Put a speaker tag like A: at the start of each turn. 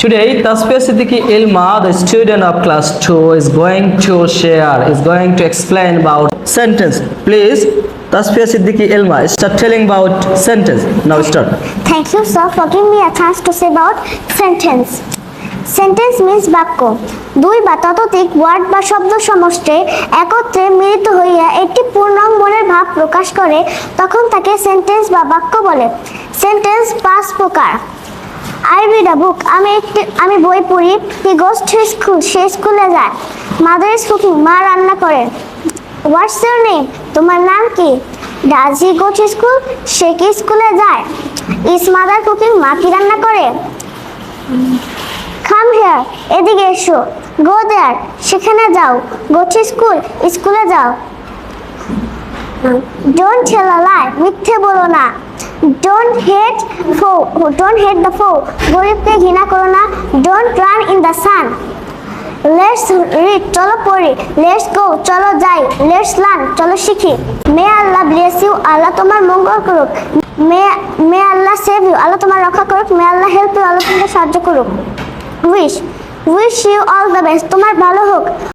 A: Today, Tasfia Siddiqui Ilma, the student of class 2, is going to explain about sentence. Please, Tasfia Siddiqui Ilma, start telling about sentence. Now start.
B: Thank you, sir, for giving me a chance to say about sentence. Sentence means বাক্য। দুই বা ততোধিক word বা শব্দ সমষ্টি একত্রে মিলিত হইয়া একটি পূর্ণাঙ্গ মনের ভাব প্রকাশ করে, তখন তাকে সেন্টেন্স বা বাক্য বলে। সেন্টেন্স পাঁচ প্রকার। আই রিড আ বুক, আমি বই পড়ি। হি গোস টু স্কুল, সে স্কুলে যায়। মাদার ইজ কুকিং, মা রান্না করে। হোয়াটস ইউর নেম, তোমার নাম কি? Does he go to school, সে কি স্কুলে যায়? ইজ মাদার কুকিং, মা কি রান্না করে? কাম হিয়ার, এদিকে এসো। গো দেয়ার, সেখানে যাও। গো টু স্কুল, স্কুলে যাও। ডোন্ট টেল আ লাই, মিথ্যে বলো না। ডোন্ট হেট দ্য ফো, গরিবকে ঘৃণা করো না। Don't run in the sun. Let's read, চলো পড়ি। লেটস গো, চলো যাই। লেটস লার্ন, চলো শিখি। মে আল্লাহ ব্লেস ইউ, আল্লাহ তোমার মঙ্গল করুক। মে আল্লাহ সেভ ইউ, আল্লাহ তোমার রক্ষা করুক। মে আল্লাহ হেল্প ইউ, আল্লাহ তোমাকে সাহায্য করুক। Wish you all the best, তোমার ভালো হোক।